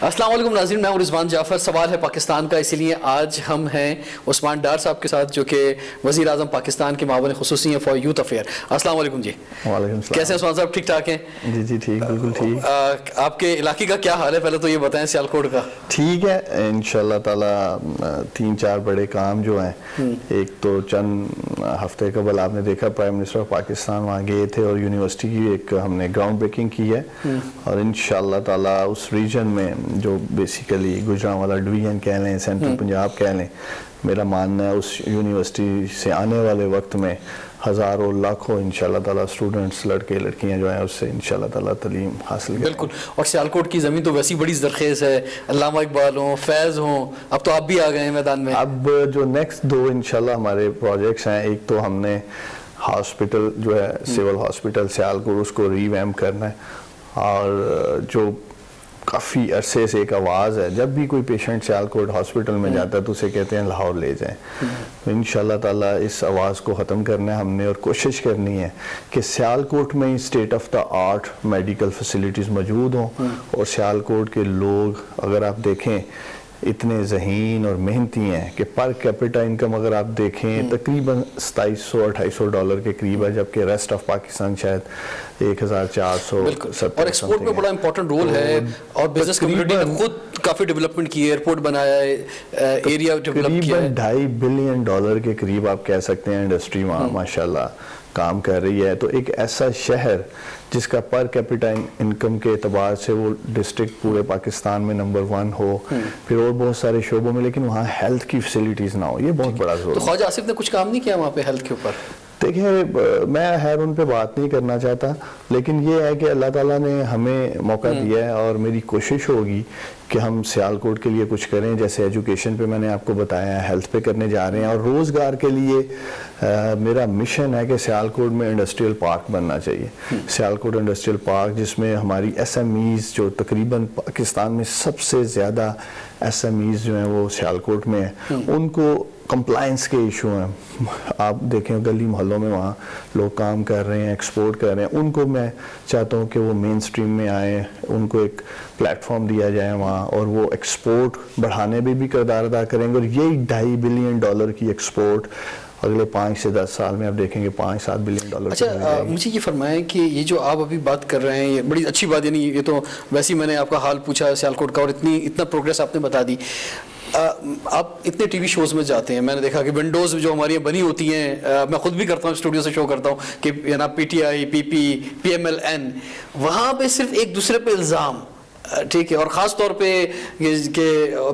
अस्सलाम वालेकुम नाज़रीन, मैं हूं रिजवान जाफ़र। सवाल है पाकिस्तान का, इसीलिए आज हम हैं उस्मान डार साहब के साथ जो कि वज़ीर आज़म पाकिस्तान के मावन ख़ुसूसी हैं फॉर यूथ अफेयर। अस्सलाम वालेकुम जी। वालेकुम सलाम। कैसे हैं उस्मान साहब? ठीक ठाक हैं? जी जी ठीक, बिल्कुल ठीक। आपके इलाके का क्या हाल है, पहले तो ये बताएं। सियालकोट का ठीक है इंशाल्लाह ताला। 3-4 बड़े काम जो हैं, एक तो चंद हफ्ते कबल आपने देखा प्राइम मिनिस्टर ऑफ पाकिस्तान वहाँ गए थे और यूनिवर्सिटी की एक हमने ग्राउंड ब्रेकिंग की है और इंशाल्लाह ताला उस रीजन में जो बेसिकली गुजरांवाला डिवीजन कह लें, सेंट्रल पंजाब कह लें, मेरा मानना है उस यूनिवर्सिटी से आने वाले वक्त में हज़ारों लाखों इंशाल्लाह ताला स्टूडेंट्स, लड़के लड़कियां जो हैं उससे इंशाल्लाह ताला तालीम हासिल करें। बिल्कुल। और सियालकोट की ज़मीन तो वैसी बड़ी ज़रखेज़ है, अल्लामा इकबाल हों, फैज़ हों, अब तो आप भी आ गए हैं मैदान में। अब जो नेक्स्ट 2 इंशाल्लाह हमारे प्रोजेक्ट्स हैं, एक तो हमने हॉस्पिटल जो है सिविल हॉस्पिटल सियालकोट उसको रीवैम्प करना है और जो काफ़ी अरसे से एक आवाज़ है, जब भी कोई पेशेंट सियालकोट हॉस्पिटल में जाता है तो उसे कहते हैं लाहौर ले जाएं। तो इंशाल्लाह ताला इस आवाज़ को ख़त्म करना है हमने और कोशिश करनी है कि सियालकोट में ही state of the art medical facilities मौजूद हों और सियालकोट के लोग, अगर आप देखें, इतने ज़हीन और मेहनती हैं कि पर कैपिटा इनकम अगर आप देखें तकरीबन $2700-2800 के करीब है, जबकि रेस्ट ऑफ पाकिस्तान शायद 1470। और एक्सपोर्ट में बड़ा इंपॉर्टेंट रोल है और बिजनेस कम्युनिटी ने खुद काफ़ी डेवलपमेंट की है, एयरपोर्ट बनाया है, एरिया डेवलप किया है। $2.5 बिलियन के करीब आप कह सकते हैं इंडस्ट्री वहाँ माशाल्लाह काम कर रही है। तो एक ऐसा शहर जिसका पर कैपिटा इनकम के एतबार से वो डिस्ट्रिक्ट पूरे पाकिस्तान में नंबर 1 हो, फिर और बहुत सारे शोबों में, लेकिन वहाँ हेल्थ की फैसिलिटीज़ ना हो, ये बहुत बड़ा जोर। तो ख्वाजा आसिफ ने कुछ काम नहीं किया वहाँ पे हेल्थ के ऊपर? देखिए मैं खैर उन पे बात नहीं करना चाहता, लेकिन ये है कि अल्लाह ताला ने हमें मौका दिया है और मेरी कोशिश होगी कि हम सियालकोट के लिए कुछ करें। जैसे एजुकेशन पे मैंने आपको बताया, हेल्थ पे करने जा रहे हैं और रोज़गार के लिए मेरा मिशन है कि सियालकोट में इंडस्ट्रियल पार्क बनना चाहिए। सियालकोट इंडस्ट्रियल पार्क जिसमें हमारी SMEs जो तकरीबन पाकिस्तान में सबसे ज़्यादा SMEs जो हैं वो सियालकोट में हैं, उनको कंप्लायंस के इशू हैं। आप देखें गली मोहल्लों में वहाँ लोग काम कर रहे हैं, एक्सपोर्ट कर रहे हैं, उनको मैं चाहता हूँ कि वो मेन स्ट्रीम में आए, उनको एक प्लेटफॉर्म दिया जाए वहाँ और वो एक्सपोर्ट बढ़ाने में भी किरदार अदा करेंगे। और यही $2.5 बिलियन की एक्सपोर्ट अगले 5 से 10 साल में आप देखेंगे $5-7 बिलियन। अच्छा, मुझे ये फरमाएं कि ये जो आप अभी बात कर रहे हैं ये बड़ी अच्छी बात, यानी ये तो वैसे ही मैंने आपका हाल पूछा सियालकोट का और इतना प्रोग्रेस आपने बता दी। आप इतने टीवी शोज़ में जाते हैं, मैंने देखा कि विंडोज़ जो हमारी बनी होती हैं, मैं खुद भी करता हूँ, स्टूडियो से शो करता हूँ कि ना PTI, PP, PMLN, वहाँ पे सिर्फ एक दूसरे पे इल्ज़ाम, ठीक है, और ख़ास तौर पे कि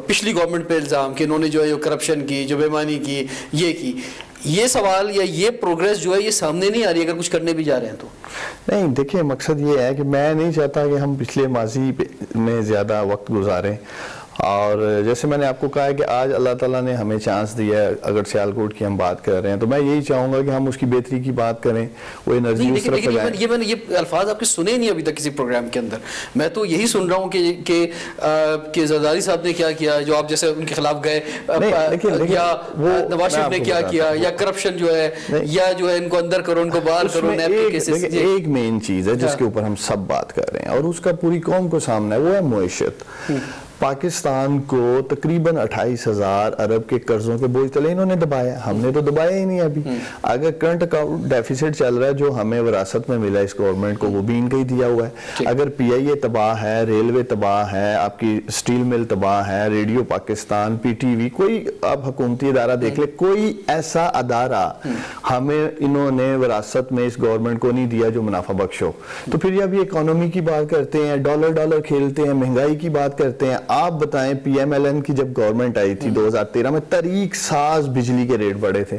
पिछली गवर्नमेंट पे इल्ज़ाम कि इन्होंने जो है करप्शन की, जो बेईमानी की, ये की। ये सवाल या ये प्रोग्रेस जो है ये सामने नहीं आ रही अगर कुछ करने भी जा रहे हैं तो? नहीं, देखिए मकसद ये है कि मैं नहीं चाहता कि हम पिछले माजी में ज़्यादा वक्त गुजारें और जैसे मैंने आपको कहा है कि आज अल्लाह ताला ने हमें चांस दिया है, अगर सियालकोट की हम बात कर रहे हैं तो मैं यही चाहूँगा कि हम उसकी बेहतरी की बात करें, वो एनर्जी उस तरफ जाए। मैंने ये अल्फाज आपके सुने नहीं अभी तक किसी प्रोग्राम के अंदर। मैं तो यही सुन रहा हूँ कि जरदारी साहब ने क्या किया, जो आप जैसे उनके खिलाफ गए, या नवाज शरीफ ने क्या किया, या करप्शन जो है, या जो है इनको अंदर करो, इनको बाहर करो। एक मेन चीज़ है जिसके ऊपर हम सब बात कर रहे हैं और उसका पूरी कौम को सामना है, वो है मुआशत। पाकिस्तान को तकरीबन 28,000 अरब के कर्जों के बोझ तले इन्होंने दबाया, हमने तो दबाया ही नहीं अभी। अगर करंट अकाउंट डेफिसिट चल रहा है जो हमें विरासत में मिला इस गवर्नमेंट को, वो भी इनका ही दिया हुआ है। अगर PIA तबाह है, रेलवे तबाह है, आपकी स्टील मिल तबाह है, रेडियो पाकिस्तान, PTV, कोई आप हुकूमती अदारा देख ले, कोई ऐसा अदारा हमें इन्होंने विरासत में इस गवर्नमेंट को नहीं दिया जो मुनाफा बख्श हो। तो फिर अभी इकोनॉमी की बात करते हैं, डॉलर खेलते हैं, महंगाई की बात करते हैं। आप बताएं PMLN की जब गवर्नमेंट आई थी 2013 में, तरीक साज बिजली के रेट बढ़े थे,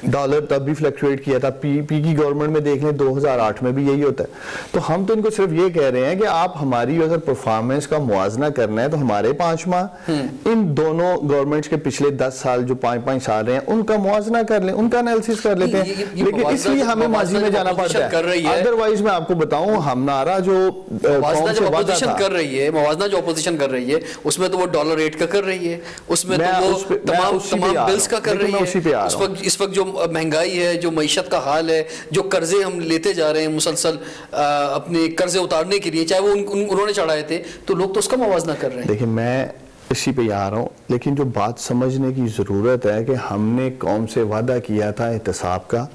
डॉलर तब भी फ्लक्चुएट किया था। पी की गवर्नमेंट में देख लें 2008 में भी यही होता है। तो हम तो इनको सिर्फ ये कह रहे हैं कि आप हमारी अगर परफॉर्मेंस का मुआवजा करना है तो हमारे 5 माह इन दोनों गवर्नमेंट्स के पिछले 10 साल जो 5-5 साल रहे हैं उनका मुआवजा कर लें, उनका एनालिसिस कर लेते हैं। लेकिन इसलिए हमें माजी में जाना पड़ता है। अदरवाइज मैं आपको बताऊं, हमारा जो मुआवजा जो अपोजिशन कर रही है उसमें तो वो डॉलर रेट का कर रही है, उसमें तो वो तमाम बिल्स का कर रही है। इस वक्त जो महंगाई है, जो मईशत का हाल है, जो कर्जे हम लेते जा रहे हैं मुसलसल अपने कर्जे उतारने के लिए, चाहे वो उन्होंने चढ़ाए थे, तो लोग तो उसका मुआवजा कर रहे हैं। देखिए मैं इसी पे आ रहा हूँ, लेकिन जो बात समझने की ज़रूरत है कि हमने कौम से वादा किया था एहतसाब का,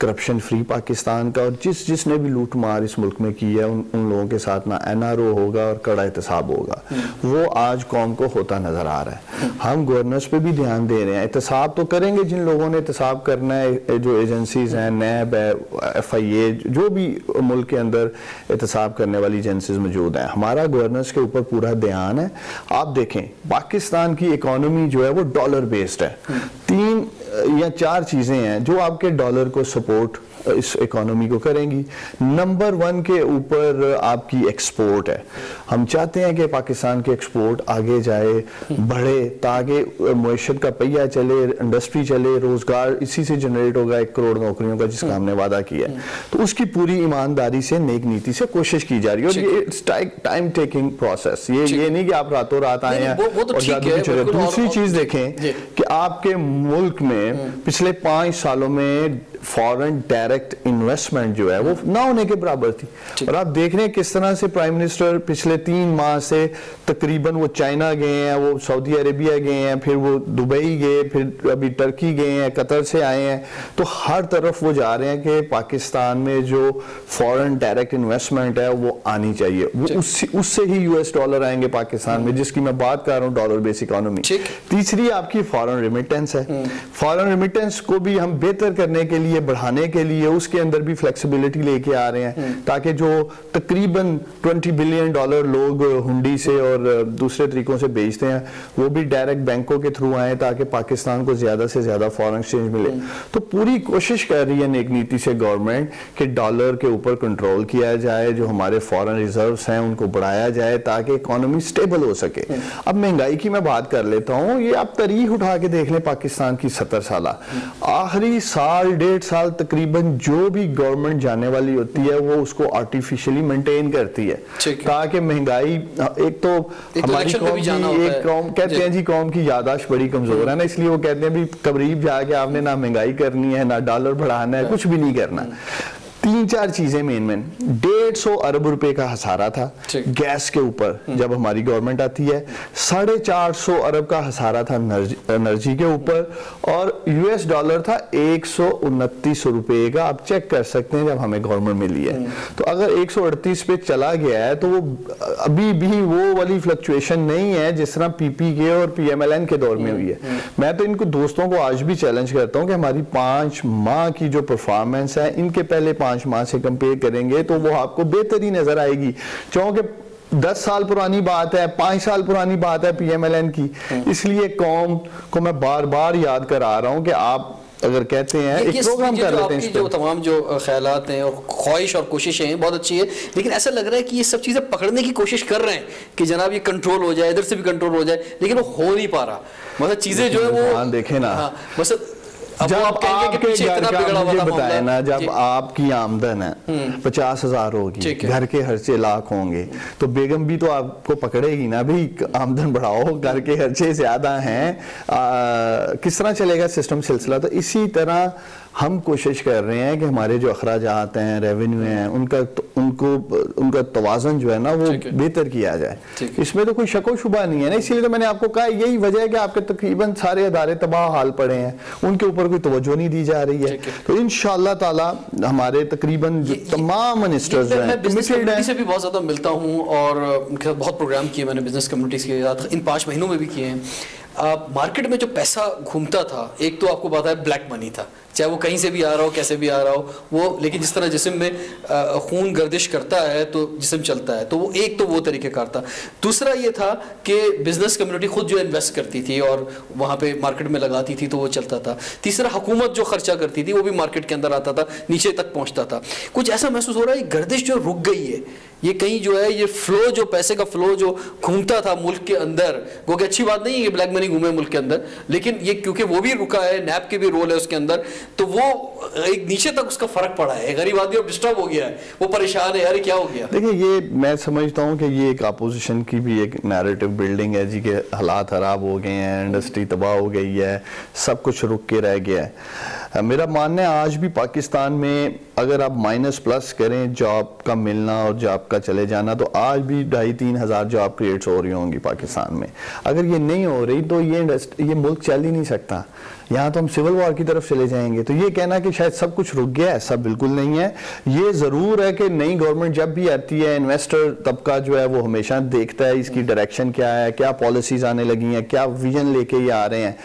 करप्शन फ्री पाकिस्तान का, और जिसने भी लूट मार इस मुल्क में की है उन लोगों के साथ ना NRO होगा और कड़ा एहतसाब होगा, वो आज कौम को होता नजर आ रहा है। हम गवर्नेंस पे भी ध्यान दे रहे हैं, एहतसाब तो करेंगे जिन लोगों ने एहतसाब करना है, जो एजेंसीज हैं, नैब है, FIA, जो भी मुल्क के अंदर एहतसाब करने वाली एजेंसीज मौजूद हैं, हमारा गवर्नेंस के ऊपर पूरा ध्यान है। आप देखें पाकिस्तान की इकोनॉमी जो है वो डॉलर बेस्ड है। 3 या 4 चीजें हैं जो आपके डॉलर को सपोर्ट इस इकोनॉमी को करेंगी। नंबर 1 के ऊपर आपकी एक्सपोर्ट है। हम चाहते हैं कि पाकिस्तान के एक्सपोर्ट आगे जाए, बढ़े, ताकि मईशत का पहिया चले, इंडस्ट्री चले, रोजगार इसी से जनरेट होगा, 1 करोड़ नौकरियों का जिसका हमने वादा किया है। तो उसकी पूरी ईमानदारी से, नेक नीति से कोशिश की जा रही है। और ये टाइम टेकिंग प्रोसेस, ये नहीं कि आप रातों रात आए हैं और जादू चले। दूसरी चीज देखें कि आपके मुल्क में पिछले 5 सालों में फॉरेन डायरेक्ट इन्वेस्टमेंट जो है वो ना होने के बराबर थी। और आप देख रहे हैं किस तरह से प्राइम मिनिस्टर पिछले 3 माह से तकरीबन वो चाइना गए हैं, वो सऊदी अरेबिया गए हैं, फिर वो दुबई गए, फिर अभी टर्की गए हैं, कतर से आए हैं। तो हर तरफ वो जा रहे हैं कि पाकिस्तान में जो फॉरेन डायरेक्ट इन्वेस्टमेंट है वो आनी चाहिए, वो उससे ही US डॉलर आएंगे पाकिस्तान में, जिसकी मैं बात कर रहा हूँ, डॉलर बेस इकोनॉमी। तीसरी आपकी फॉरेन रेमिटेंस है। फॉरेन रेमिटेंस को भी हम बेहतर करने के लिए, बढ़ाने के लिए उसके अंदर भी फ्लेक्सिबिलिटी लेके आ रहे हैं, ताकि जो तकरीबन $20 बिलियन लोग हुंडी से और दूसरे तरीकों से बेचते हैं वो भी डायरेक्ट बैंकों के थ्रू आए, ताकि पाकिस्तान को ज्यादा से ज्यादा फॉरेन एक्सचेंज मिले। तो पूरी कोशिश कर रही है नेक नीति से गवर्नमेंट कि डॉलर के ऊपर कंट्रोल किया जाए, जो हमारे फॉरेन रिजर्व्स हैं उनको बढ़ाया जाए ताकि इकोनॉमी स्टेबल हो सके। अब महंगाई की मैं बात कर लेता हूँ। ये आप तारीख उठा के देख लें पाकिस्तान की 70 साल, आखिरी साल 1.5 साल तकरीबन जो भी गवर्नमेंट जाने वाली होती है वो उसको आर्टिफिशियली मेंटेन करती है, ताकि महंगाई, एक तो हमारी कौम कहते हैं जी कौम की याददाश्त बड़ी कमजोर है ना, इसलिए वो कहते हैं भी करीब जाके आपने ना महंगाई करनी है, ना डॉलर बढ़ाना है, कुछ भी नहीं करना। 3-4 चीजें मेन 150 अरब रुपए का हसारा था गैस के ऊपर जब हमारी गवर्नमेंट आती है, 450 अरब का हसारा था एनर्जी के ऊपर, और US डॉलर था 129 रुपए का। आप चेक कर सकते हैं जब हमें गवर्नमेंट मिली है। तो अगर 138 पे चला गया है तो वो अभी भी वो वाली फ्लक्चुएशन नहीं है जिस तरह PPK और PMLN के दौर में हुई है। मैं तो इनको दोस्तों को आज भी चैलेंज करता हूँ कि हमारी 5 माह की जो परफॉर्मेंस है इनके पहले 5 माह से कंपेयर करेंगे तो वो आपको बेहतरी नजर आएगी। क्योंकि 10 साल पुरानी बात है, 5 साल पुरानी बात है PMLN की। इसलिए कौम को मैं बार बार याद करा रहा हूं कि आप अगर कहते हैं एक प्रोग्राम कर लेते हैं, जो तमाम जो ख्यालात हैं और ख्वाहिश और कोशिशें हैं बहुत अच्छी है, लेकिन ऐसा लग रहा है कि ये सब चीजें पकड़ने की कोशिश कर रहे हैं कि जनाब ये कंट्रोल हो जाए, इधर से भी कंट्रोल हो जाए, लेकिन वो हो नहीं पा रहा। मतलब चीजें जो है वो देखे ना, बस जब आपके घर का मुझे बताए ना, जब आपकी आमदन है 50,000 होगी, घर के खर्चे लाख होंगे, तो बेगम भी तो आपको पकड़ेगी ना, भाई आमदन बढ़ाओ, घर के खर्चे ज्यादा हैं, किस तरह चलेगा सिस्टम सिलसिला। तो इसी तरह हम कोशिश कर रहे हैं कि हमारे जो अखराजात हैं, रेवेन्यू हैं, उनका तवाज़न जो है ना वो बेहतर किया जाए। इसमें तो कोई शक व शुबा नहीं है ना। इसीलिए तो मैंने आपको कहा यही वजह है कि आपके तकरीबन सारे अदारे तबाह हाल पड़े हैं, उनके ऊपर कोई तवज्जो नहीं दी जा रही है। तो इंशाअल्लाह ताला हमारे तकरीबन तमाम मिनिस्टर्स हैं, बिजनेस कम्युनिटी से भी बहुत ज़्यादा मिलता हूँ और उनके साथ बहुत प्रोग्राम किए मैंने बिजनेस कम्युनिटीज़ के साथ, इन 5 महीनों में भी किए हैं। मार्केट में जो पैसा घूमता था, एक तो आपको पता है ब्लैक मनी था, चाहे वो कहीं से भी आ रहा हो, कैसे भी आ रहा हो वो, लेकिन जिस तरह जिस्म में खून गर्दिश करता है तो जिस्म चलता है, तो वो एक तो वो तरीक़ेकार था। दूसरा ये था कि बिजनेस कम्युनिटी खुद जो इन्वेस्ट करती थी और वहाँ पे मार्केट में लगाती थी तो वो चलता था। तीसरा हुकूमत जो खर्चा करती थी वो भी मार्केट के अंदर आता था, नीचे तक पहुँचता था। कुछ ऐसा महसूस हो रहा है गर्दिश जो रुक गई है, ये कहीं जो है ये फ्लो, जो पैसे का फ्लो जो घूमता था मुल्क के अंदर, वो कि अच्छी बात नहीं है कि ब्लैक मनी नहीं घूमे मुल्क के अंदर, लेकिन ये क्योंकि वो भी रुका है, नैब के भी रोल है उसके अंदर, तो वो एक नीचे तक उसका फर्क पड़ा है। गरीब आदमी अब डिस्टर्ब हो गया है, वो परेशान है, यार क्या हो गया। देखिए ये मैं समझता हूँ कि ये एक अपोजिशन की भी एक नैरेटिव बिल्डिंग है जी, के हालात खराब हो गए हैं, इंडस्ट्री तबाह हो गई है, सब कुछ रुक के रह गया है। मेरा मानना है आज भी पाकिस्तान में अगर आप माइनस प्लस करें जॉब का मिलना और जॉब का चले जाना, तो आज भी 2,500-3 हज़ार जॉब क्रिएट्स हो रही होंगी पाकिस्तान में। अगर ये नहीं हो रही तो ये मुल्क चल ही नहीं सकता, यहाँ तो हम सिविल वॉर की तरफ चले जाएंगे। तो ये कहना कि शायद सब कुछ रुक गया है, सब बिल्कुल नहीं है। ये ज़रूर है कि नई गवर्नमेंट जब भी आती है, इन्वेस्टर तबका जो है वो हमेशा देखता है इसकी डायरेक्शन क्या है, क्या पॉलिसीज आने लगी हैं, क्या विजन लेके ये आ रहे हैं,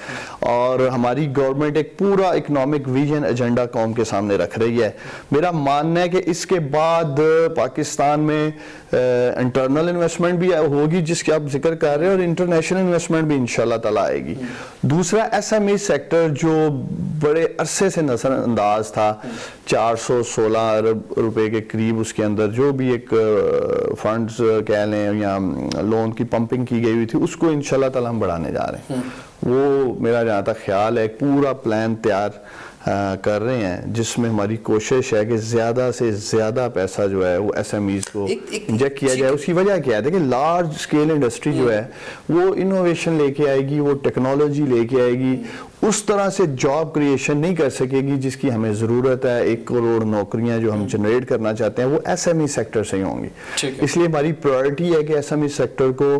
और हमारी गवर्नमेंट एक पूरा इकोनॉमिक विजन एजेंडा कौम के सामने रख रही है। मेरा मानना है कि इसके बाद पाकिस्तान में इंटरनल इन्वेस्टमेंट भी होगी जिसकी आप जिक्र कर रहे हैं, और इंटरनेशनल इन्वेस्टमेंट भी इंशाल्लाह ताला आएगी। दूसरा एसएमई सेक्टर जो बड़े अरसे से नजरअंदाज था, 416 अरब रुपए के करीब उसके अंदर जो भी एक फंड्स कह लें या लोन की पंपिंग की गई हुई थी, उसको इंशाल्लाह ताला हम बढ़ाने जा रहे हैं। वो मेरा जहाँ तक ख्याल है, एक पूरा प्लान तैयार कर रहे हैं जिसमें हमारी कोशिश है कि ज्यादा से ज्यादा पैसा जो है वो एसएमईज को इंजेक्ट किया जाए। उसकी वजह क्या है, देखिए लार्ज स्केल इंडस्ट्री जो है वो इनोवेशन लेके आएगी, वो टेक्नोलॉजी लेके आएगी, उस तरह से जॉब क्रिएशन नहीं कर सकेगी जिसकी हमें ज़रूरत है। 1 करोड़ नौकरियां जो हम जनरेट करना चाहते हैं वो एसएमई सेक्टर से ही होंगी। इसलिए हमारी प्रायोरिटी है कि एसएमई सेक्टर को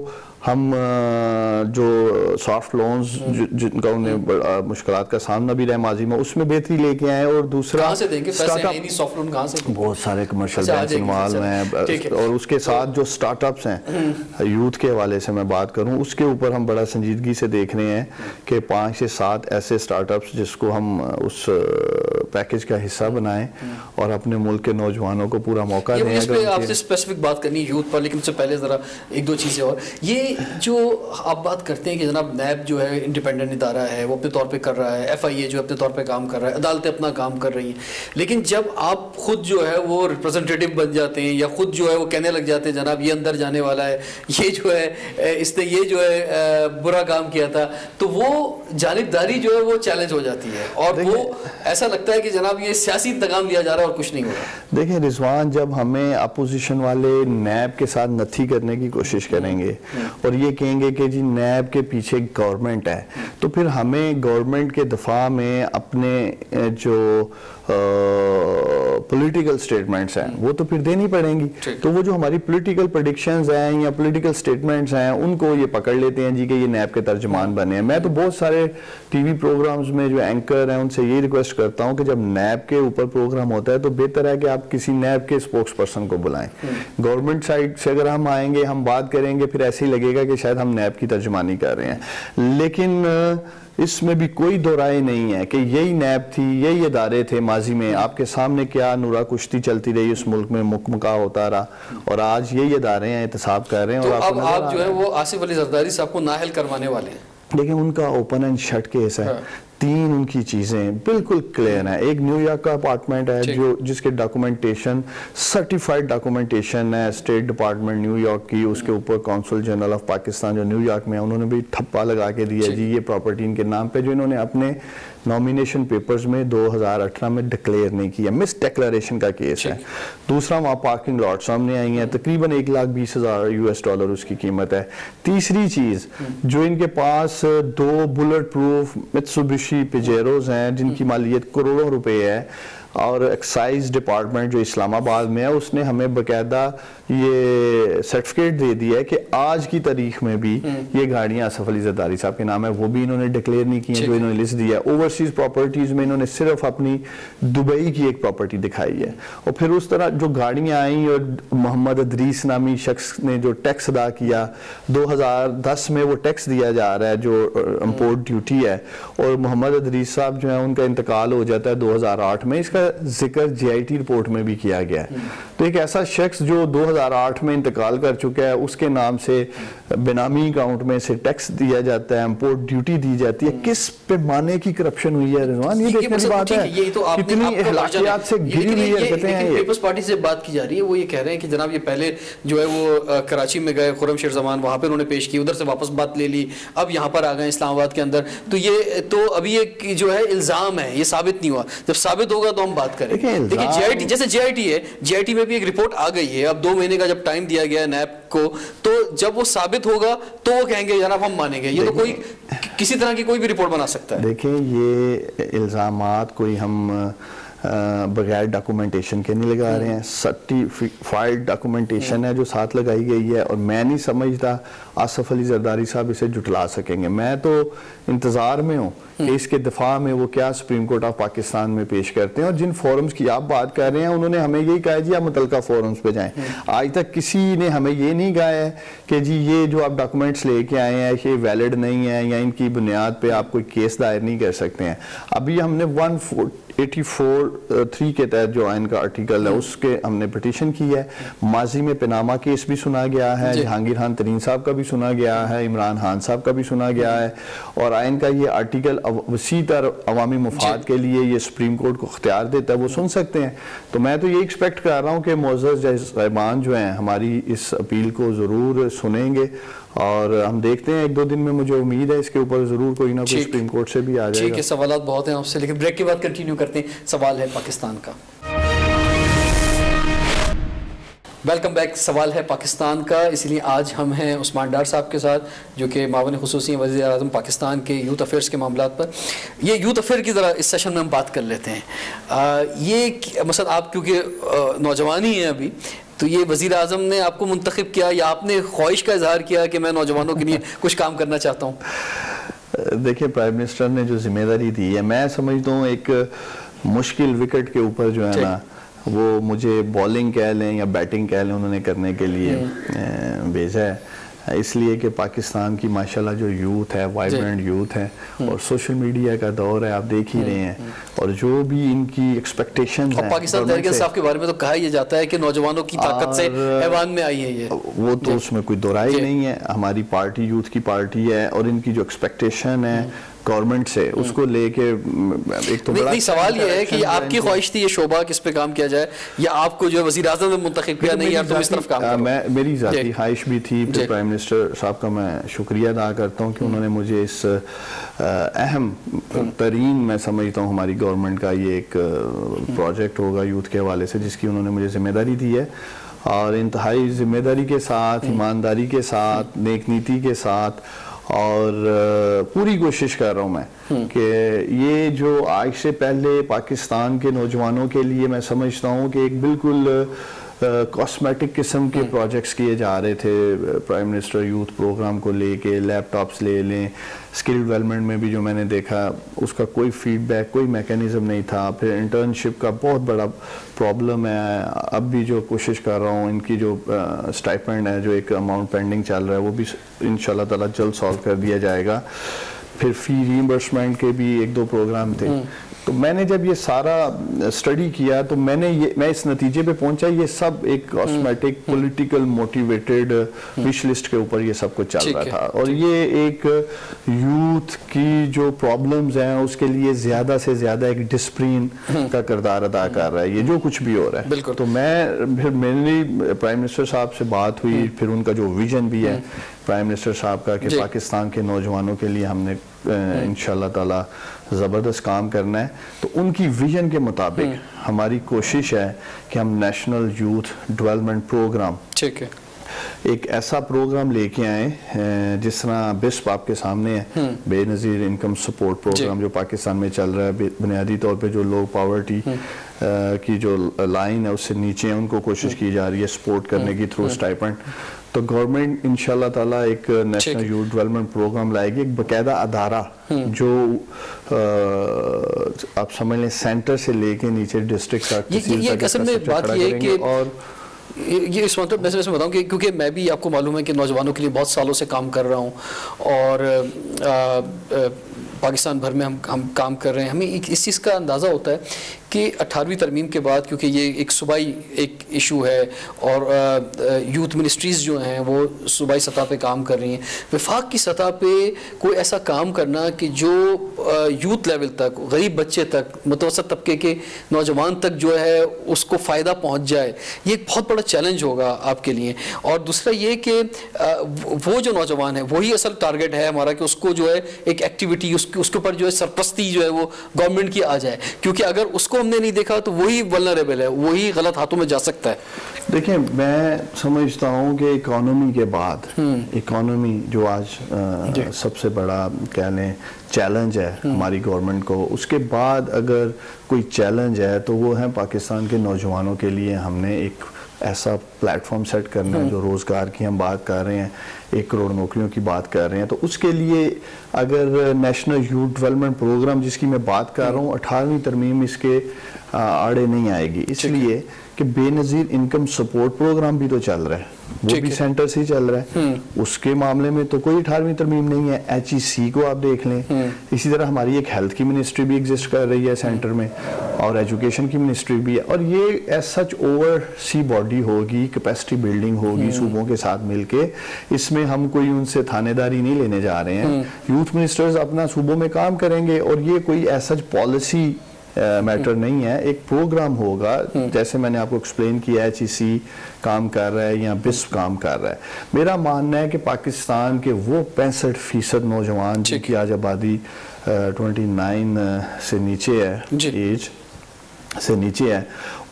हम जो सॉफ्ट लोन्स जिनका उन्हें मुश्किलात का सामना भी रहा माजी में, उसमें बेहतरी लेके आए। और दूसरा सॉफ्ट लोन कहाँ से, बहुत सारे कमर्शियल बैंक इन्वॉल्व हैं, और उसके साथ जो स्टार्टअप्स हैं, यूथ के हवाले से मैं बात करूं, उसके ऊपर हम बड़ा संजीदगी से देख रहे हैं कि 5 से 7 ऐसे स्टार्टअप्स जिसको हम उस पैकेज का हिस्सा बनाएं और अपने मुल्क के नौजवानों को पूरा मौका दें। इस पे आपसे स्पेसिफिक बात करनी यूथ पर, लेकिन उससे पहले जरा 1-2 चीज़ें और। ये जो आप बात करते हैं कि जनाब नैब जो है इंडिपेंडेंट इदारा है, वो अपने तौर पे कर रहा है, एफआईए जो अपने तौर पे काम कर रहा है, अदालतें अपना काम कर रही हैं, लेकिन जब आप खुद जो है वो रिप्रेजेंटेटिव बन जाते हैं या खुद जो है वो कहने लग जाते हैं जनाब ये अंदर जाने वाला है, ये जो है इसने ये जो है बुरा काम किया था, तो वो जानिबदारी जो है वो चैलेंज हो जाती है और वो ऐसा लगता है कि जनाब ये सियासी इंतकाम लिया जा रहा है और कुछ नहीं हो रहा। देखिए रिजवान, जब हमें अपोजिशन वाले नैब के साथ नथी करने की कोशिश करेंगे और ये कहेंगे कि जी नैब के पीछे गवर्नमेंट है, तो फिर हमें गवर्नमेंट के दफा में अपने जो पॉलिटिकल स्टेटमेंट्स हैं वो तो फिर देनी पड़ेंगी। तो वो जो हमारी पॉलिटिकल प्रेडिक्शंस हैं या पॉलिटिकल स्टेटमेंट्स हैं उनको ये पकड़ लेते हैं जी कि ये नैब के तर्जमान बने हैं। मैं तो बहुत सारे टीवी प्रोग्राम्स में जो एंकर हैं उनसे ये रिक्वेस्ट करता हूं कि जब नैब के ऊपर प्रोग्राम होता है तो बेहतर है कि आप किसी नैब के स्पोक्स पर्सन को बुलाएं। गवर्नमेंट साइड से अगर हम आएंगे, हम बात करेंगे, फिर ऐसे ही लगेगा कि शायद हम नैब की तर्जमानी कर रहे हैं। लेकिन इसमें भी कोई दो राय नहीं है कि यही नैब थी, यही इदारे थे माजी में। आपके सामने क्या नूरा कुश्ती चलती रही उस मुल्क में, मुकमका होता रहा, और आज यही इदारे हैं एहतसाब कर रहे हैं। तो अब आप जो है वो आसिफ अली जरदारी साहब को नाअहल करवाने वाले हैं। देखिए उनका ओपन एंड शट केस है। 3 उनकी चीजें बिल्कुल क्लियर है। एक न्यूयॉर्क का अपार्टमेंट है जो जिसके डॉक्यूमेंटेशन सर्टिफाइड डॉक्यूमेंटेशन है स्टेट डिपार्टमेंट न्यूयॉर्क की, उसके ऊपर कौंसल जनरल ऑफ पाकिस्तान जो न्यूयॉर्क में है उन्होंने भी ठप्पा लगा के दिया जी ये प्रॉपर्टी इनके नाम पे, जो इन्होंने अपने नॉमिनेशन पेपर्स में 2018 में डिक्लेयर नहीं किया। मिस डिक्लेरेशन का केस है। दूसरा वहाँ पार्किंग लॉट सामने आई है, तकरीबन $1,20,000 उसकी कीमत है। तीसरी चीज जो इनके पास 2 बुलेट प्रूफ मित्सुबिशी पिजेरोज हैं जिनकी मालियत करोड़ों रुपए है, और एक्साइज डिपार्टमेंट जो इस्लामाबाद में है उसने हमें बकायदा ये सर्टिफिकेट दे दिया है कि आज की तारीख में भी ये गाड़ियां आसिफ अली जरदारी साहब के नाम है, वो भी इन्होंने डिक्लेयर नहीं की है जो इन्होंने लिस्ट दिया है। ओवरसीज प्रॉपर्टीज में इन्होंने सिर्फ अपनी दुबई की एक प्रॉपर्टी दिखाई है। और फिर उस तरह जो गाड़ियां आई और मोहम्मद अदरीस नामी शख्स ने जो टैक्स अदा किया 2010 में, वो टैक्स दिया जा रहा है जो इंपोर्ट ड्यूटी है, और मोहम्मद अदरीस साहब जो है उनका इंतकाल हो जाता है 2008 में। इसका जिसका जिक्र JIT रिपोर्ट में भी किया गया है। तो एक ऐसा शख्स जो 2008 में इंतकाल कर चुका है, उसके नाम से बेनामी अकाउंट में से टैक्स दिया जाता है, इंपोर्ट ड्यूटी दी जाती है, किस पैमाने की करप्शन हुई है रिजवान, ये देखने की बात है। कितनी अखलाकियात से घिरी हुई हरकतें हैं। पीपल्स पार्टी से बात की जा रही है, वो ये कह रहे हैं कि जनाब ये पहले जो है वो कराची में गए, खुर्रमशेर जमान वहाँ पे उन्होंने पेश की, उधर से वापस बात ले ली, अब यहाँ पर आ गए इस्लामाबाद के अंदर। तो ये तो अभी एक जो है इल्ज़ाम है, ये साबित नहीं हुआ, जब साबित होगा तो हम बात करें। देखिए JIT जैसे JIT है, JIT में भी एक रिपोर्ट आ गई है, अब 2 महीने का जब टाइम दिया गया है NAB को, तो जब वो साबित होगा तो वो कहेंगे जनाब हम मानेंगे। ये तो कोई किसी तरह की कोई भी रिपोर्ट बना सकता है। देखिए ये इल्ज़ामात कोई हम बगैर डॉक्यूमेंटेशन के नहीं लगा रहे हैं, सर्टिफाइड डॉक्यूमेंटेशन है जो साथ लगाई गई है, और मैं नहीं समझता आसफ अली जरदारी साहब इसे जुटला सकेंगे। मैं तो इंतज़ार में हूँ कि इसके दिफा में वो क्या सुप्रीम कोर्ट ऑफ पाकिस्तान में पेश करते हैं, और जिन फोरम्स की आप बात कर रहे हैं उन्होंने हमें यही कहा जी आप मुतलका फोरम्स पे जाएं। आज तक किसी ने हमें ये नहीं कहा है कि जी ये जो आप डॉक्यूमेंट्स लेके आए हैं ये वैलिड नहीं है या इनकी बुनियाद पे आप कोई केस दायर नहीं कर सकते हैं। अभी हमने 184(3) के तहत जो आइन का आर्टिकल है उसके हमने पिटीशन की है। माजी में पनामा केस भी सुना गया है, जहांगीर खान तरीन साहब का भी सुना गया है, इमरान खान साहब का भी सुना गया है, और आइन का ये आर्टिकल वसी तर अवामी मुफाद के लिए ये सुप्रीम कोर्ट को इख्तियार देता है, वो सुन सकते हैं। तो मैं तो ये एक्सपेक्ट कर रहा हूँ कि मुअज़्ज़ज़ जज साहिबान जो हैं हमारी इस अपील को ज़रूर सुनेंगे, और हम देखते हैं 1-2 दिन में, मुझे उम्मीद है इसके ऊपर ज़रूर कोई ना कोई सुप्रीम कोर्ट से भी आ जाएगा। ठीक है, सवाल बहुत हैं आपसे, लेकिन ब्रेक के बाद कंटिन्यू करते हैं। सवाल है पाकिस्तान का। Welcome back. सवाल है पाकिस्तान का, इसलिए आज हम हैं उस्मान डार साहब के साथ, जो कि मावन खुसूसी वज़ीर आज़म पाकिस्तान के यूथ अफेयर्स के मामलात पर। ये यूथ अफेयर की ज़रा इस सेशन में हम बात कर लेते हैं। ये मसलन आप क्योंकि नौजवान ही हैं अभी, तो ये वज़ीर आज़म ने आपको मुंतखब किया या आपने ख्वाहिश का इजहार किया कि मैं नौजवानों के लिए कुछ काम करना चाहता हूँ? देखिए प्राइम मिनिस्टर ने जो जिम्मेदारी दी है, मैं समझता हूँ एक मुश्किल विकेट के ऊपर जो है ना, वो मुझे बॉलिंग कह लें या बैटिंग कह लें, उन्होंने करने के लिए भेजा है। इसलिए कि पाकिस्तान की माशाल्लाह जो यूथ है, वाइब्रेंट यूथ है, और सोशल मीडिया का दौर है, आप देख ही रहे हैं, और जो भी इनकी एक्सपेक्टेशंस हैं। पाकिस्तान तहरीक इंसाफ के बारे में तो कहा यह जाता है कि नौजवानों की ताकत से ऐवान में आई है ये, वो तो उसमें कोई दो राय नहीं है। हमारी पार्टी यूथ की पार्टी है, और इनकी जो एक्सपेक्टेशन है गवर्नमेंट से, उसको लेके एक तो बड़ा सवाल ये है कि आपकी ख्वाहिश थी ये शोबा किस पे काम किया जाए, या आपको जो वज़ीर आज़म ने मुंतखब किया नहीं यार तुम इस तरफ काम करो? मेरी ज़ाती ख्वाहिश भी थी। फिर प्राइम मिनिस्टर साहब का मैं शुक्रिया अदा करता हूँ कि उन्होंने मुझे इस अहम तरीन, मैं समझता हूँ हमारी गवर्नमेंट का ये एक प्रोजेक्ट होगा यूथ के हवाले से, जिसकी उन्होंने मुझे जिम्मेदारी दी है, और इंतहाई जिम्मेदारी के साथ, ईमानदारी के साथ, नेक नीति के साथ, और पूरी कोशिश कर रहा हूँ मैं कि ये जो आज से पहले पाकिस्तान के नौजवानों के लिए मैं समझता हूँ कि एक बिल्कुल कॉस्मेटिक किस्म के प्रोजेक्ट्स किए जा रहे थे प्राइम मिनिस्टर यूथ प्रोग्राम को लेके, लैपटॉप्स ले लें, स्किल डेवलपमेंट में भी जो मैंने देखा उसका कोई फीडबैक, कोई मैकेनिज्म नहीं था। फिर इंटर्नशिप का बहुत बड़ा प्रॉब्लम है, अब भी जो कोशिश कर रहा हूँ, इनकी जो स्टाइपेंड है, जो एक अमाउंट पेंडिंग चल रहा है, वो भी इंशाल्लाह ताला जल्द सॉल्व कर दिया जाएगा। फिर फी रीइंबर्समेंट के भी 1-2 प्रोग्राम थे। तो मैंने जब ये सारा स्टडी किया तो मैं इस नतीजे पे पहुंचा, ये सब एक cosmetic political motivated wish list के ऊपर ये सब कुछ चल रहा था, और ये एक यूथ की जो प्रॉब्लम्स हैं उसके लिए ज्यादा से ज्यादा एक डिसिप्लिन का किरदार अदा कर रहा है, ये जो कुछ भी हो रहा है। तो मैं फिर मेरी प्राइम मिनिस्टर साहब से बात हुई, फिर उनका जो विजन भी है प्राइम मिनिस्टर साहब का कि पाकिस्तान के नौजवानों के लिए हमने इंशाल्लाह ताला ज़बरदस्त काम करना है, तो उनकी विजन के मुताबिक हमारी कोशिश है कि हम नेशनल यूथ डेवलपमेंट प्रोग्राम, ठीक है, एक ऐसा प्रोग्राम लेके आए जिस तरह बिस्प आपके सामने है, बेनज़ीर इनकम सपोर्ट प्रोग्राम जो पाकिस्तान में चल रहा है, बुनियादी तौर पे जो लो पॉवर्टी की जो लाइन है उससे नीचे है उनको कोशिश की जा रही है सपोर्ट करने की थ्रू स्टाइपेंड। तो गवर्नमेंट इंशाल्लाह ताला एक नेशनल यूथ डेवलपमेंट प्रोग्राम लाएगी, एक बाकायदा अदारा जो आप समझ लें सेंटर से लेके नीचे डिस्ट्रिक्ट तक। ये असल में बात ये है कि और ये इस मतलब मैं बताऊँ कि क्योंकि मैं भी आपको मालूम है कि नौजवानों के लिए बहुत सालों से काम कर रहा हूँ, और पाकिस्तान भर में हम काम कर रहे हैं, हमें इस चीज़ का अंदाज़ा होता है कि 18वीं तरमीम के बाद, क्योंकि ये एक सूबाई एक इशू है और यूथ मिनिस्ट्रीज़ जो हैं वो सूबाई सतह पे काम कर रही हैं, वफाक की सतह पे कोई ऐसा काम करना कि जो यूथ लेवल तक, गरीब बच्चे तक, मुतवसत तबके के नौजवान तक जो है उसको फ़ायदा पहुँच जाए, ये एक बहुत बड़ा चैलेंज होगा आपके लिए। और दूसरा ये कि वो जो नौजवान है वही असल टारगेट है हमारा, कि उसको जो है एक एक्टिविटी उसके ऊपर जो है सरपरस्ती जो है वो गवर्नमेंट की आ जाए, क्योंकि अगर उसको हमने नहीं देखा तो वही वल्नरेबल है, वही गलत हाथों में जा सकता है। देखिए, मैं समझता हूँ कि इकोनॉमी के बाद, इकोनॉमी जो आज सबसे बड़ा कह लें चैलेंज है हमारी गवर्नमेंट को, उसके बाद अगर कोई चैलेंज है तो वो है पाकिस्तान के नौजवानों के लिए हमने एक ऐसा प्लेटफॉर्म सेट करना है, जो रोज़गार की हम बात कर रहे हैं, 1 करोड़ नौकरियों की बात कर रहे हैं, तो उसके लिए अगर नेशनल यूथ डेवलपमेंट प्रोग्राम जिसकी मैं बात कर रहा हूँ, 18वीं तरमीम इसके आड़े नहीं आएगी, इसलिए कि बेनज़ीर इनकम सपोर्ट प्रोग्राम भी तो चल रहा है, वो भी सेंटर से ही चल रहा है, उसके मामले में तो कोई 18वीं तरमीम नहीं है। HEC को आप देख लें, इसी तरह हमारी एक हेल्थ की मिनिस्ट्री भी एग्जिस्ट कर रही है सेंटर में, और एजुकेशन की मिनिस्ट्री भी है, और ये एज सच ओवरसी बॉडी होगी, कैपेसिटी बिल्डिंग होगी सूबों के साथ मिलके। इसमें हम कोई उनसे थानेदारी नहीं लेने जा रहे हैं, यूथ मिनिस्टर्स अपना सूबों में काम करेंगे, और ये कोई एज सच पॉलिसी मैटर नहीं है, एक प्रोग्राम होगा, जैसे मैंने आपको एक्सप्लेन किया, HEC काम कर रहा है या BISP काम कर रहा है। मेरा मानना है कि पाकिस्तान के वो 65% नौजवान जिनकी आज आबादी 29 से नीचे है, एज से नीचे है,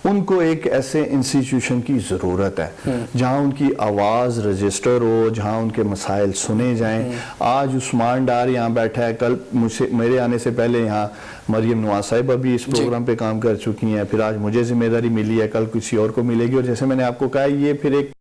उनको एक ऐसे इंस्टीट्यूशन की ज़रूरत है जहां उनकी आवाज़ रजिस्टर हो, जहां उनके मसाइल सुने जाएं। आज उस्मान डार यहाँ बैठा है, कल मेरे आने से पहले यहाँ मरियम नवाज साहिबा भी इस प्रोग्राम पे काम कर चुकी हैं, फिर आज मुझे जिम्मेदारी मिली है, कल किसी और को मिलेगी, और जैसे मैंने आपको कहा ये फिर एक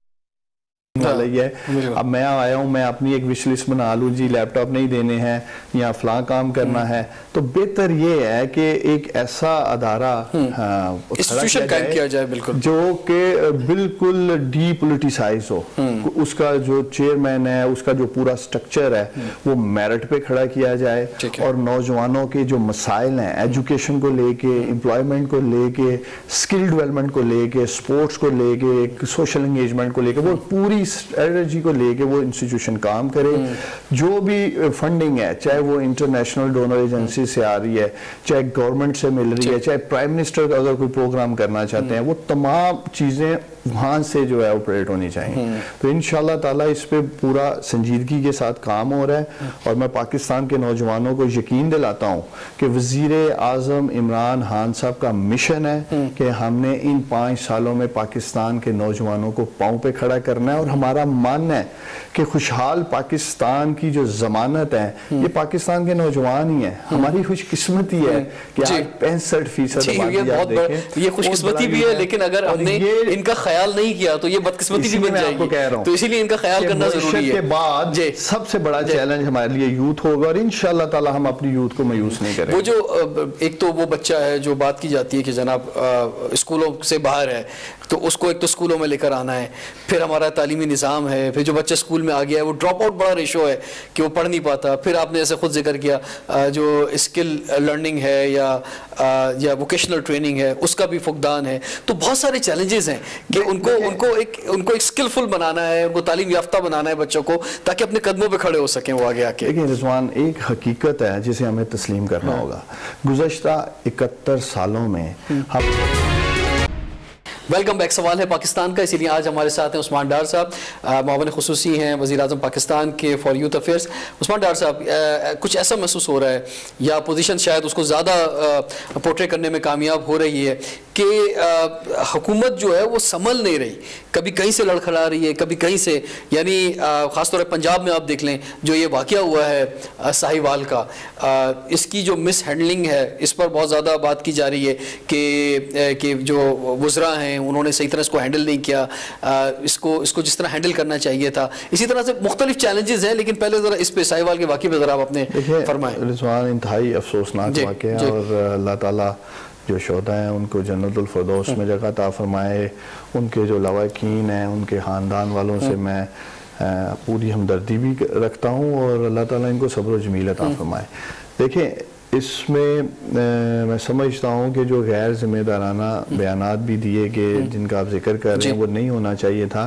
वाला ही है। अब मैं आया हूँ, मैं अपनी एक विश लिस्ट बना लूँ, जी लैपटॉप नहीं देने हैं या फलां काम करना है, तो बेहतर ये है कि एक ऐसा अदारा इंस्टीट्यूशन कायम किया जाए, बिल्कुल, जो कि बिल्कुल डीपोलिटिसाइज हो, उसका जो चेयरमैन है, उसका जो पूरा स्ट्रक्चर है वो मेरिट पे खड़ा किया जाए, और नौजवानों के जो मसाइल हैं, एजुकेशन को लेके, एम्प्लॉयमेंट को लेके, स्किल डेवलपमेंट को लेके, स्पोर्ट्स को लेके, सोशल एंगेजमेंट को लेके, वो पूरी स्ट्रेटजी को लेके वो इंस्टीट्यूशन काम करे। जो भी फंडिंग है, चाहे वो इंटरनेशनल डोनर एजेंसी से आ रही है, चाहे गवर्नमेंट से मिल रही है, चाहे प्राइम मिनिस्टर अगर कोई प्रोग्राम करना चाहते हैं, वो तमाम चीजें वहां से जो है ऑपरेट होनी चाहिए। तो इंशाल्लाह ताला इस पे पूरा संजीदगी के साथ काम हो रहा है, और मैं पाकिस्तान के नौजवानों को यकीन दिलाता हूँ कि वजीर आजम इमरान खान साहब का मिशन है कि हमने इन 5 सालों में पाकिस्तान के नौजवानों को पांव पे खड़ा करना है, और हमारा मानना है कि खुशहाल पाकिस्तान की जो जमानत है ये पाकिस्तान के नौजवान ही है। हमारी खुशकिस्मती है कि आज 65% ये खुशकिस्मती भी है, लेकिन अगर हमने इनका ख्याल नहीं किया तो ये बदकिस्मती भी बन जाएगी। कह रहा हूं, तो इसीलिए इनका ख्याल करना जरूरी है। के बाद सबसे बड़ा चैलेंज हमारे लिए यूथ होगा, और इंशाल्लाह ताला हम अपनी यूथ को मायूस नहीं करेंगे। वो जो एक तो वो बच्चा है जो बात की जाती है कि जनाब स्कूलों से बाहर है, तो उसको एक तो स्कूलों में लेकर आना है, फिर हमारा तालीमी निज़ाम है, फिर जो बच्चा स्कूल में आ गया है वो ड्रॉप आउट बड़ा रेशो है कि वो पढ़ नहीं पाता, फिर आपने ऐसे खुद जिक्र किया जो स्किल लर्निंग है या वोकेशनल ट्रेनिंग है उसका भी फुकदान है। तो बहुत सारे चैलेंजेस हैं कि उनको एक स्किलफुल बनाना है, उनको तालीम याफ्ता बनाना है बच्चों को, ताकि अपने कदमों पे खड़े हो सकें वो आगे आके। देखिए रिजवान, एक हकीकत है जिसे हमें तस्लीम करना होगा, गुज़श्ता 71 सालों में हम वेलकम बैक। सवाल है पाकिस्तान का, इसीलिए आज हमारे साथ हैं उस्मान डार साहब, मुआविन खुसूसी हैं वज़ीर आज़म पाकिस्तान के फॉर यूथ अफेयर्स। उस्मान डार साहब, कुछ ऐसा महसूस हो रहा है या पोजीशन शायद उसको ज़्यादा पोर्ट्रे करने में कामयाब हो रही है कि हुकूमत जो है वो संभल नहीं रही, कभी कहीं से लड़खड़ा रही है, कभी कहीं से, यानी ख़ासतौर पर पंजाब में आप देख लें जो ये वाक़या हुआ है साहिवाल का, इसकी जो मिस हैंडलिंग है इस पर बहुत ज़्यादा बात की जा रही है कि जो वज़रा हैं उन्होंने सही तरह इसको हैंडल नहीं किया, इसको जिस तरह हैंडल करना चाहिए था। इसी तरह से मुख्तलिफ चैलेंजेस हैं, लेकिन पहले ज़रा इस पे साहिवाल के वाक़े पे ज़रा आप अपने फरमाएं। रिजवान, इंतहाई अफसोसनाक वाक़या है, और अल्लाह ताला जो शोहदा हैं उनको जन्नतुल फिरदौस में जगह अता फरमाए, उनके जो लवाकीन हैं उनके ख़ानदान वालों से मैं पूरी हमदर्दी भी रखता हूँ, और अल्लाह ताला इनको सब्र व जमील अता फरमाए। देखें, इसमें मैं समझता हूँ कि जो गैर जिम्मेदाराना बयानात भी दिए गए जिनका आप जिक्र कर रहे हैं वो नहीं होना चाहिए था,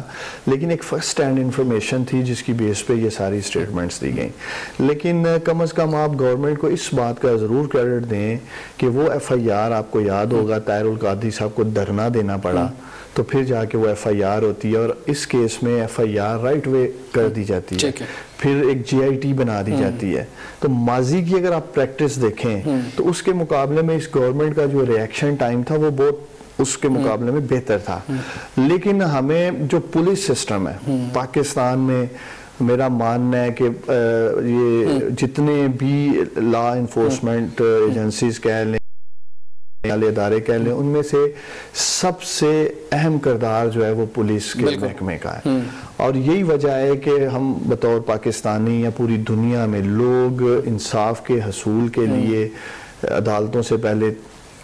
लेकिन एक फर्स्ट हैंड इंफॉर्मेशन थी जिसकी बेस पे ये सारी स्टेटमेंट्स दी गई। लेकिन कम से कम आप गवर्नमेंट को इस बात का ज़रूर क्रेडिट दें कि वो FIR, आपको याद होगा ताहिरुल कादरी साहब को धरना देना पड़ा तो फिर जाके वो FIR होती है, और इस केस में FIR राइट वे कर दी जाती है, फिर एक GIT बना दी जाती है। तो माजी की अगर आप प्रैक्टिस देखें तो उसके मुकाबले में इस गवर्नमेंट का जो रिएक्शन टाइम था वो बहुत उसके मुकाबले में बेहतर था। लेकिन हमें जो पुलिस सिस्टम है पाकिस्तान में, मेरा मानना है कि ये जितने भी लॉ इन्फोर्समेंट एजेंसीज कह लें, इदारे कह लें, उनमें से सबसे अहम किरदार जो है वो पुलिस के महकमे का है। और यही वजह है कि हम बतौर पाकिस्तानी या पूरी दुनिया में लोग इंसाफ के हसूल के लिए अदालतों से पहले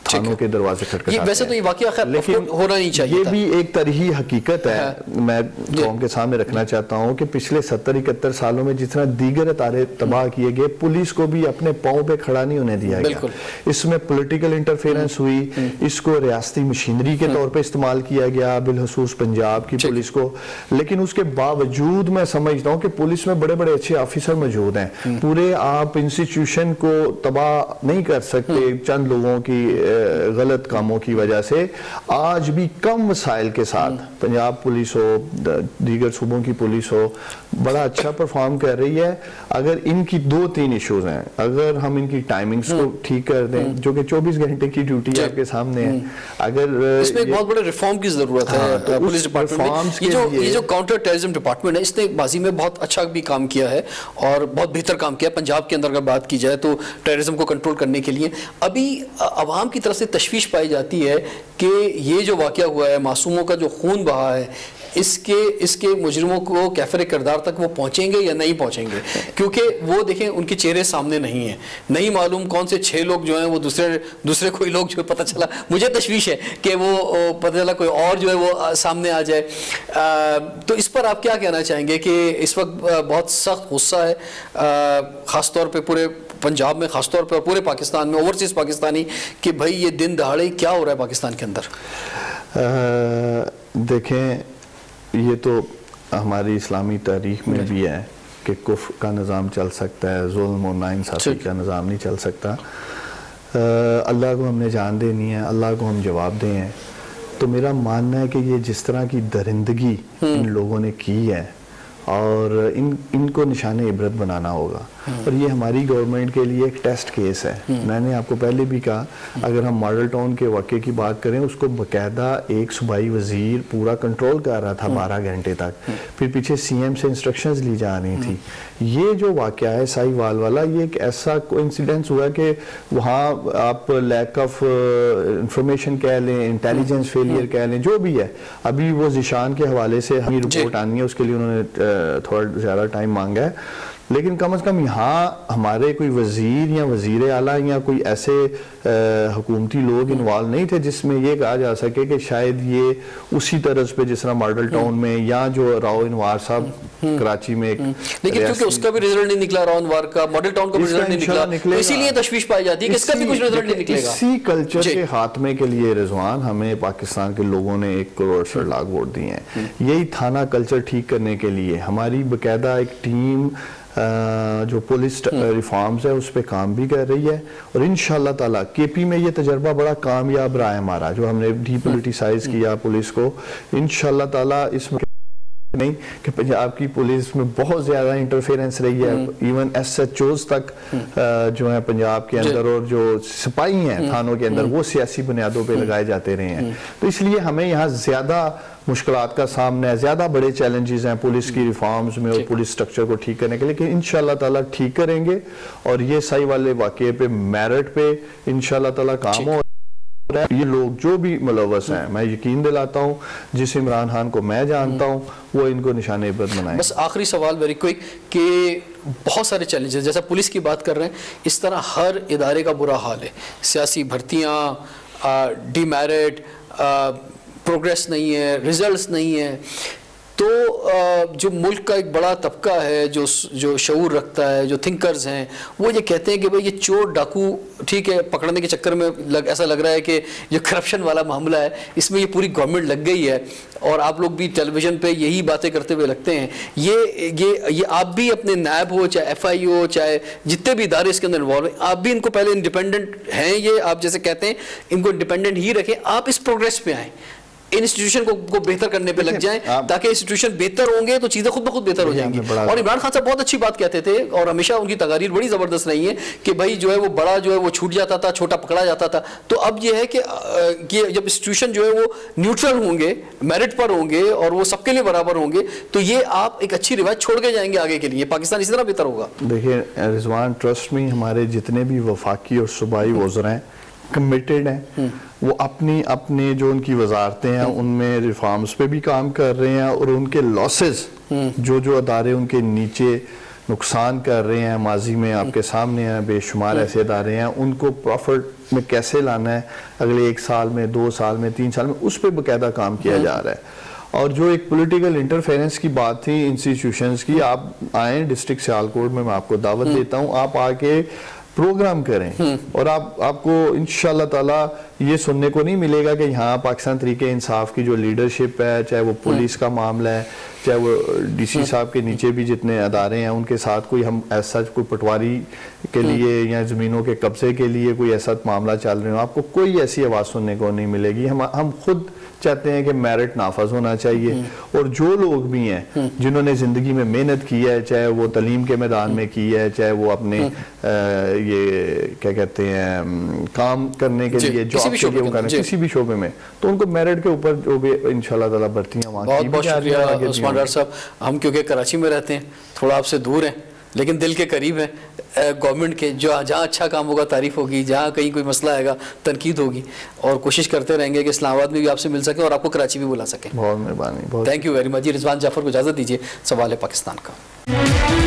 थानों के दरवाजे खटखटाते हैं। वैसे तो ये वाकया लेकिन होना नहीं चाहिए, ये भी एक तरही हकीकत है। मैं कौम के सामने रखना चाहता हूँ कि पिछले 70-71 सालों में जितना दीगर अदारे तबाह किए गए, पुलिस को भी अपने पाँव पे खड़ा नहीं होने दिया गया। इसमें पॉलिटिकल इंटरफेरेंस हुई, इसको रियासती मशीनरी के तौर पर इस्तेमाल किया गया, बिलखसूस पंजाब की पुलिस को। लेकिन उसके बावजूद मैं समझता हूँ कि पुलिस में बड़े बड़े अच्छे ऑफिसर मौजूद हैं। पूरे आप इंस्टीट्यूशन को तबाह नहीं कर सकते चंद लोगों की गलत कामों की वजह से। आज भी कम वसाइल के साथ पंजाब पुलिस हो, दीगर सूबों की पुलिस हो, बड़ा अच्छा परफॉर्म कर रही है। अगर इनकी 2-3 इश्यूज हैं, अगर हम इनकी टाइमिंग्स को ठीक कर दें, जो कि 24 घंटे की ड्यूटी आपके सामने है, अगर इसमें एक बहुत बड़े रिफॉर्म की जरूरत है। तो पुलिस डिपार्टमेंट में ये जो काउंटर टेररिज्म डिपार्टमेंट है, इसने बाजी में बहुत अच्छा भी काम किया है और बहुत बेहतर काम किया। पंजाब के अंदर अगर बात की जाए तो टेररिज्म को कंट्रोल करने के लिए अभी अवाम की तरफ से तशवीश पाई जाती है कि ये जो वाकया हुआ है, मासूमों का जो खून बहा है, इसके मुजरिमों को कैफरे किरदार तक वो पहुंचेंगे या नहीं पहुंचेंगे, क्योंकि वो देखें उनके चेहरे सामने नहीं है। नहीं मालूम कौन से 6 लोग जो हैं वो दूसरे कोई लोग जो पता चला, मुझे तशवीश है कि वो पता चला कोई और जो है वो सामने आ जाए। तो इस पर आप क्या कहना चाहेंगे कि इस वक्त बहुत सख्त गुस्सा है ख़ास तौर पे पूरे पंजाब में, ख़ास तौर पे और पूरे पाकिस्तान में, ओवरसीज़ पाकिस्तानी, कि भाई ये दिन दहाड़े क्या हो रहा है पाकिस्तान के अंदर? देखें, ये तो हमारी इस्लामी तारीख में भी है कि कुफ्र का निज़ाम चल सकता है, जुल्म और नाइंसाफ़ी का निज़ाम नहीं चल सकता। अल्लाह को हमने जान देनी है, अल्लाह को हम जवाब दें। तो मेरा मानना है कि ये जिस तरह की दरिंदगी इन लोगों ने की है और इनको निशाने इबरत बनाना होगा, और ये हमारी गवर्नमेंट के लिए एक टेस्ट केस है। मैंने आपको पहले भी कहा, अगर हम मॉडल टाउन के वाक़े की बात करें, उसको बाकायदा एक सूबाई वजीर पूरा कंट्रोल कर रहा था 12 घंटे तक, फिर पीछे CM से इंस्ट्रक्शंस ली जा रही थी। ये जो वाक़या है साहिवाल वाला, ये एक ऐसा कोइंसिडेंस हुआ कि वहाँ आप लैक ऑफ इंफॉर्मेशन कह लें, इंटेलिजेंस फेलियर कह लें, जो भी है। अभी वो ज़ीशान के हवाले से हमें रिपोर्ट आनी है, उसके लिए उन्होंने थोड़ा ज़्यादा टाइम मांगा है। लेकिन कम से कम यहाँ हमारे कोई वजीर या वजीर आला या कोई ऐसे हुकूमती लोग इन्वॉल्व नहीं थे जिसमें ये कहा जा सके कि शायद ये उसी तरह पे जिस तरह मॉडल टाउन में या जो राव इनवार साहब कराची में एक, लेकिन क्योंकि उसका भी रिजल्ट नहीं निकला, राव इनवार का, मॉडल टाउन का भी रिजल्ट नहीं निकला, तो इसीलिए तशवीश पाई जाती है कि इसका भी कुछ रिजल्ट नहीं निकलेगा। इसी कल्चर के खात्मे के लिए रिजवान हमें पाकिस्तान के लोगों ने 1 करोड़ 60 लाख वोट दिए हैं। यही थाना कल्चर ठीक करने के लिए हमारी बाकायदा एक टीम जो पुलिस रिफॉर्म्स है उस पर काम भी कर रही है, और इंशाअल्लाह ताला KP में ये तजर्बा बड़ा कामयाब रहा है हमारा, जो हमने डीपोलिटिसाइज किया पुलिस को। इंशाअल्लाह ताला इसमें नहीं कि पंजाब की पुलिस में बहुत ज़्यादा इंटरफेरेंस रही है, इवन SHOs तक जो है पंजाब के अंदर, और जो सिपाही हैं थानों के अंदर, वो सियासी बुनियादों पे लगाए जाते रहे हैं। तो इसलिए हमें यहाँ ज़्यादा मुश्किलात का सामना है, ज़्यादा बड़े चैलेंजेस हैं पुलिस की रिफॉर्म्स में और पुलिस स्ट्रक्चर को ठीक करने के लिए, लेकिन इंशाअल्लाह ताला ठीक करेंगे और ये सही वाले वाक़े पे, मेरिट पे इंशाअल्लाह ताला काम हो। ये लोग जो भी मुलव्वस हैं, मैं यकीन दिलाता हूँ, जिस इमरान खान को मैं जानता हूँ, वो इनको निशाने इबरत बनाए। बस आखिरी सवाल वेरी क्विक, कि बहुत सारे चैलेंजेस, जैसा पुलिस की बात कर रहे हैं, इस तरह हर इदारे का बुरा हाल है। सियासी भर्तियाँ, डीमेरिट, प्रोग्रेस नहीं है, रिजल्ट्स नहीं है। तो जो मुल्क का एक बड़ा तबका है जो शऊर रखता है, जो थिंकर्स हैं, वो ये कहते हैं कि भाई ये चोर डाकू ठीक है पकड़ने के चक्कर में ऐसा लग रहा है कि जो करप्शन वाला मामला है इसमें ये पूरी गवर्नमेंट लग गई है, और आप लोग भी टेलीविजन पे यही बातें करते हुए लगते हैं। ये आप भी अपने नायब हो, चाहे FI हो, चाहे जितने भी इदारे इसके अंदर इन्वॉल्व हैं, आप भी इनको पहले इंडिपेंडेंट हैं, ये आप जैसे कहते हैं इनको इंडिपेंडेंट ही रखें, आप इस प्रोग्रेस पे आए, इंस्टीट्यूशन को बेहतर करने पे लग जाएं, ताकि इंस्टीट्यूशन बेहतर होंगे तो चीजें खुद ब खुद बेहतर हो जाएंगी। और इमरान खान साहब बहुत अच्छी बात कहते थे और हमेशा उनकी तकारीर बड़ी जबरदस्त रही है कि भाई जो है वो बड़ा जो है वो छूट जाता था, छोटा पकड़ा जाता था। तो अब ये है कि जब इंस्टीट्यूशन जो है वो न्यूट्रल होंगे, मेरिट पर होंगे और वो सबके लिए बराबर होंगे, तो ये आप एक अच्छी रिवाज छोड़ के जाएंगे आगे के लिए, पाकिस्तान इसी तरह बेहतर होगा। देखिए रिजवान, ट्रस्ट में हमारे जितने भी वफाकी और सूबाई वज़रा हैं कमिटेड हैं, वो अपने जो उनकी वजारतें हैं उनमें रिफॉर्म्स पे भी काम कर रहे हैं, और उनके लॉसेस जो अदारे उनके नीचे नुकसान कर रहे हैं माजी में आपके सामने हैं, बेशुमार ऐसे अदारे हैं, उनको प्रॉफिट में कैसे लाना है अगले 1 साल में, 2 साल में, 3 साल में, उस पर बाकायदा काम किया जा रहा है। और जो एक पॉलिटिकल इंटरफेरेंस की बात थी इंस्टीट्यूशंस की, आप आए डिस्ट्रिक्ट सियालकोट में, मैं आपको दावत देता हूँ, आप आके प्रोग्राम करें और आपको इंशाल्लाह ताला ये सुनने को नहीं मिलेगा कि यहाँ पाकिस्तान तरीके इंसाफ की जो लीडरशिप है, चाहे वो पुलिस का मामला है, चाहे वो DC साहब के नीचे भी जितने अदारे हैं उनके साथ कोई हम ऐसा कोई पटवारी के लिए या ज़मीनों के कब्जे के लिए कोई ऐसा मामला चल रहे हो, आपको कोई ऐसी आवाज़ सुनने को नहीं मिलेगी। हम खुद चाहते हैं कि मेरिट नाफज होना चाहिए, और जो लोग भी हैं जिन्होंने ज़िंदगी में मेहनत की है, चाहे वो तालीम के मैदान में की है, चाहे वो अपने ये क्या कहते हैं काम करने के लिए जॉब के लिए वो करें किसी भी शोबे में, तो उनको मेरिट के ऊपर जो भी इंशाल्लाह ताला भर्तियां वहाँ की भी जा रही हैं। उस्मान डार साहब, हम क्योंकि कराची में रहते हैं, थोड़ा आपसे दूर हैं लेकिन दिल के करीब है गवर्नमेंट के, जो जहाँ अच्छा काम होगा तारीफ होगी, जहाँ कहीं कोई मसला आएगा तनकीद होगी, और कोशिश करते रहेंगे कि इस्लामाबाद में भी आपसे मिल सके और आपको कराची भी बुला सकें। बहुत मेहरबानी, thank you very much. Rizwan Jafar को इजाज़त दीजिए, सवाल है पाकिस्तान का।